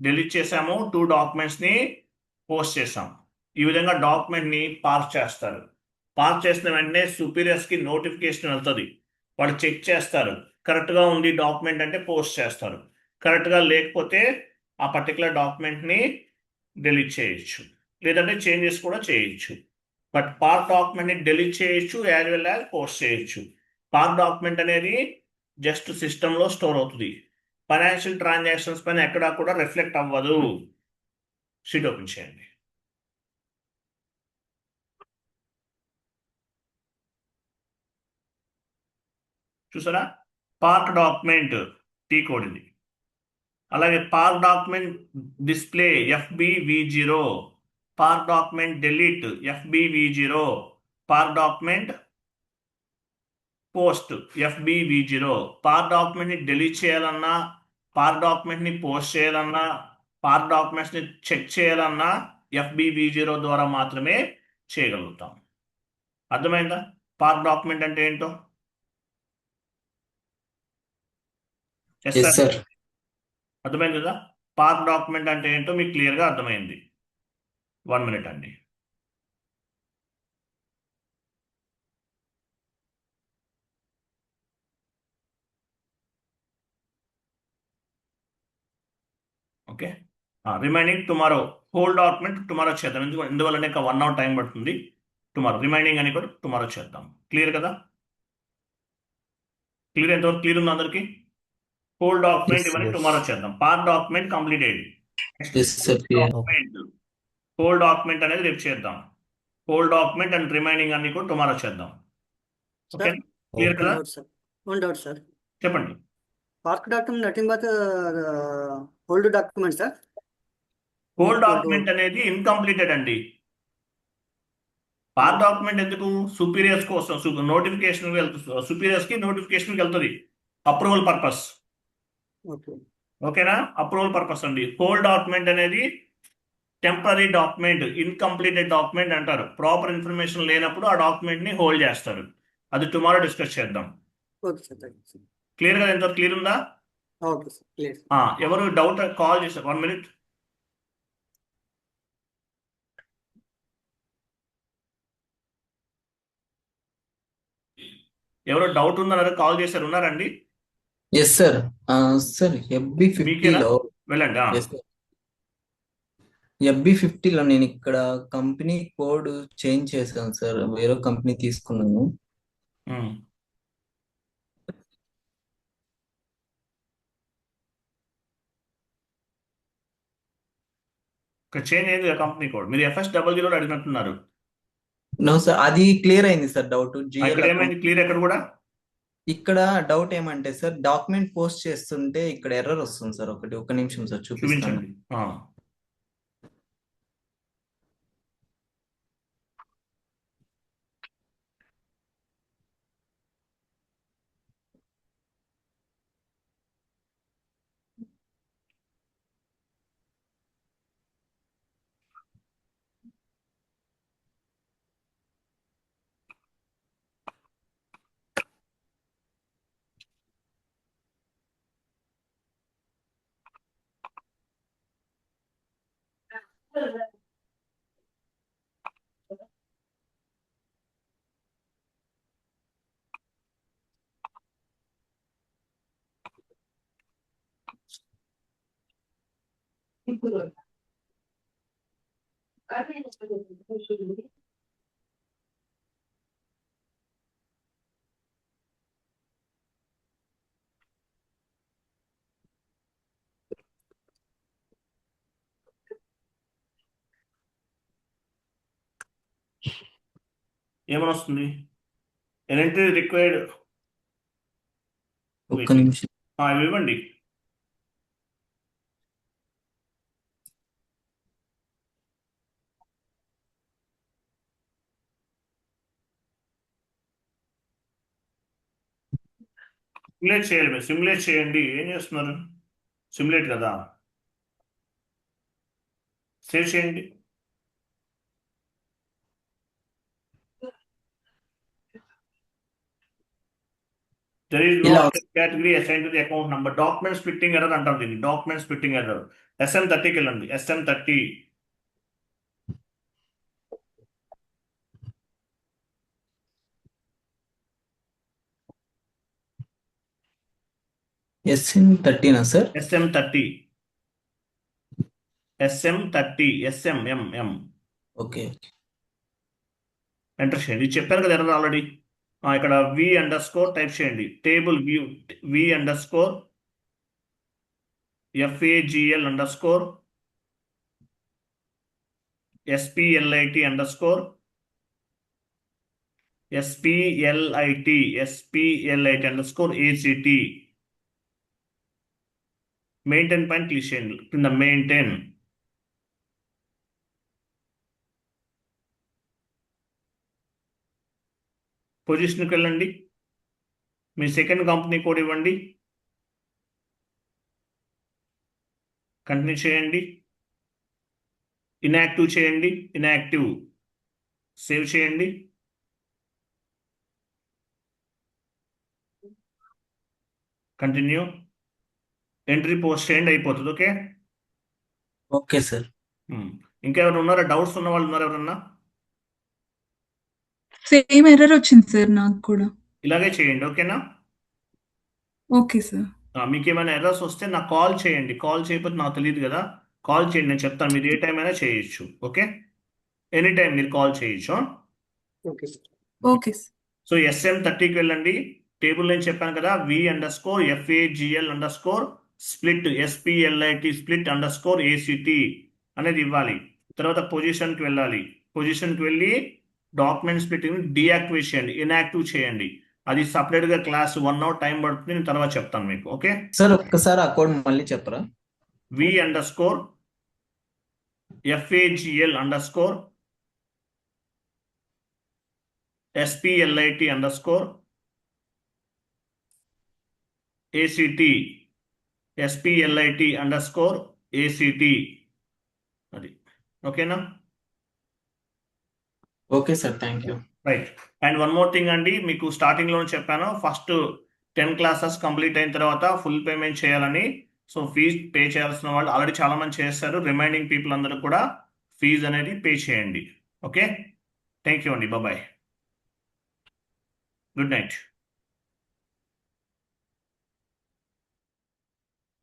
డిలీట్ చేసాము. 2 డాక్యుమెంట్స్ని పోస్ట్ చేసాం. ఈ విధంగా డాక్యుమెంట్ని పార్క్ చేస్తారు. పార్క్ చేసిన వెంటనే సుపీరియర్స్కి నోటిఫికేషన్ వెళ్తుంది. వాళ్ళు చెక్ చేస్తారు. కరెక్ట్గా ఉంది డాక్యుమెంట్ అంటే పోస్ట్ చేస్తారు. కరెక్ట్గా లేకపోతే ఆ పర్టికులర్ డాక్యుమెంట్ని డిలీట్ చేయొచ్చు, లేదంటే చేంజెస్ కూడా చేయొచ్చు. బట్ పార్క్ డాక్యుమెంట్ని డిలీట్ చేయొచ్చు, యాజ్ వెల్ యాజ్ పోస్ట్ చేయొచ్చు. పార్క్ డాక్యుమెంట్ అనేది జస్ట్ సిస్టంలో స్టోర్ అవుతుంది. ఫైనాన్షియల్ ట్రాన్సాక్షన్స్ పైన ఎక్కడా కూడా రిఫ్లెక్ట్ అవ్వదు. షీట్ ఓపెన్ చేయండి. చూసారా, పార్క్ డాక్యుమెంట్ టీ కోడ్ ఇది. అలాగే park document display FBV0, park document delete FBV0, park document post FBV0. Park డాక్యుమెంట్ని డిలీట్ చేయాలన్నా, పార్క్ డాక్యుమెంట్ని పోస్ట్ చేయాలన్నా, పార్క్ డాక్యుమెంట్స్ని చెక్ చేయాలన్నా FBV0 ద్వారా మాత్రమే చేయగలుగుతాం. అర్థమైందా? పార్క్ డాక్యుమెంట్ అంటే ఏంటో? Yes sir. అర్థమైంది కదా? పార్క్ డాక్యుమెంట్ అంటే ఏంటో మీకు క్లియర్గా అర్థమైంది. 1 మినిట్ అండి. Okay, remaining tomorrow. Whole document tomorrow చేద్దాం. ఎందువల్ల ఇంకా 1 అవర్ టైం పడుతుంది. టుమారో రిమైనింగ్ అని కూడా టుమారో చేద్దాం. క్లియర్ కదా? క్లియర్? ఎంతవరకు క్లియర్ ఉంది అందరికి? హోల్ డాక్యుమెంట్ Yes, ఇవన్నీ yes. టుమారో చేద్దాం. Park document completed. Yes sir. Hold document అనేది రేపు చేద్దాం. హోల్ డాక్యుమెంట్ అండ్ రిమైనింగ్ అన్ని కూడా టుమారో చేద్దాం. ఓకే, క్లియర్ కదా? One doubt, sir. చెప్పండి. Park document nothing but hold document, sir. Whole Equal to- document అనేది ఇన్కంప్లీటెడ్ అండి. పార్క్ డాక్యుమెంట్ ఎందుకు? సుపీరియర్స్ కోసం నోటిఫికేషన్ వెళ్తుంది. సుపీరియర్స్కి నోటిఫికేషన్కి వెళ్తుంది. Approval purpose. Okay. ఓకేనా? అప్రూవల్ పర్పస్ అండి. హోల్ డాక్యుమెంట్ అనేది టెంపరీ డాక్యుమెంట్, ఇన్కంప్లీటెడ్ డాక్యుమెంట్ అంటారు. ప్రాపర్ ఇన్ఫర్మేషన్ లేనప్పుడు ఆ డాక్యుమెంట్ని హోల్డ్ చేస్తారు. అది టుమారో డిస్కస్ చేద్దాం. Okay, sir. Thank you, sir. క్లియర్గా ఎంత క్లియర్ ఉందా? Okay, sir. Clear. ఎవరు డౌట్ కాల్ చేశారు? 1 మినిట్. ఎవరో డౌట్ ఉందన్నారు, కాల్ చేశారు, ఉన్నారండి? Yes sir. సార్ FB50లో వెళ్ళండి. FB50లో నేను ఇక్కడ కంపెనీ కోడ్ చేంజ్ చేశాను సార్. వేరే కంపెనీ తీసుకున్నాను. ఇక్కడ చేంజ్ అయింది కంపెనీ కోడ్. మీరు FS00 అడిగినట్టున్నారు. నో సార్, అది క్లియర్ అయింది సార్ డౌట్. ఇక్కడ ఏమైంది? క్లియర్ ఎక్కడ కూడా ఇక్కడ డౌట్ ఏమంటే సార్, డాక్యుమెంట్ పోస్ట్ చేస్తుంటే ఇక్కడ ఎర్రర్ వస్తుంది సార్. ఒక నిమిషం సార్ చూపిస్తాను. చూపించండి. ఏమని వస్తుంది? Entry required. ఒక్క నిమిషం. ఇవి ఇవ్వండి. సిమ్యులేట్ చేయాలి. మీరు సిమ్యులేట్ చేయండి. ఏం చేస్తున్నారు? సిమ్యులేట్ కదా, సేవ్ చేయండి. There is no ఇలా other category assigned to the account number. Document splitting error అంటాం దీన్ని. Document splitting error. SM30కి వెళ్ళండి. SM30. SM30నా sir? SM30. SM30. SMMM. Okay. Enter చేయండి. ఇది చెప్పాను కదా ఎర్రర్ ఆల్రెడీ. ఇక్కడ V_ టైప్ చేయండి. Table view V_ FAGL_ SPLIT_ ACT. Maintain పైన క్లిక్ చేయండి. కింద మెయింటైన్. పొజిషన్కి వెళ్ళండి. మీ సెకండ్ కంపెనీ కోడ్ ఇవ్వండి. కంటిన్యూ చేయండి. ఇన్యాక్టివ్ చేయండి. ఇన్యాక్టివ్. సేవ్ చేయండి. కంటిన్యూ. ఎంట్రీ పోస్ట్ చేయండి. అయిపోతుంది. ఓకే. Okay sir. ఇంకా ఎవరు ఉన్నారా? డౌట్స్ ఉన్న వాళ్ళు ఉన్నారా ఎవరన్నా? సేమ్ ఎర్రర్ వచ్చింది సార్ నాకు కూడా. ఇలాగే చేయండి. ఓకేనా? Okay sir. మీకు ఏమైనా ఎర్రర్స్ వస్తే నాకు కాల్ చేయండి. కాల్ చేయకపోతే నాకు తెలియదు కదా. కాల్ చేయండి, నేను చెప్తాను. మీరు ఏ టైం అయినా చేయొచ్చు. ఓకే, ఎనీ టైం మీరు కాల్ చేయొచ్చు. Okay sir. Okay sir. So SM30కి వెళ్ళండి. టేబుల్ నేను చెప్పాను కదా, V_FAGL_ split SPLIT split _ACT అనేది ఇవ్వాలి. తర్వాత పొజిషన్కి వెళ్ళాలి. పొజిషన్కి వెళ్ళి డాక్యుమెంట్ స్ప్లిట్టింగ్ డీయాక్టివేట్ చేయండి. ఇన్యాక్టివ్ చేయండి. అది సపరేట్గా క్లాస్ 1 hour టైం పడుతుంది. నేను తర్వాత చెప్తాను మీకు. ఓకే సార్, ఒక్కసారి ఆ కోడ్ మళ్ళీ చెప్పరా? V_ FAGL_ SPLIT ACT. SPLIT ACT. అది ఓకేనా? Okay sir, thank you. Right. And one more thing అండి, మీకు స్టార్టింగ్లో చెప్పాను, ఫస్ట్ 10 classes కంప్లీట్ అయిన తర్వాత ఫుల్ పేమెంట్ చేయాలని. సో ఫీజ్ పే చేయాల్సిన వాళ్ళు ఆల్రెడీ చాలా మంది చేస్తారు. రిమైనింగ్ పీపుల్ అందరూ కూడా ఫీజు అనేది పే చేయండి. ఓకే, థ్యాంక్ యూ అండి. బాయ్. Good night.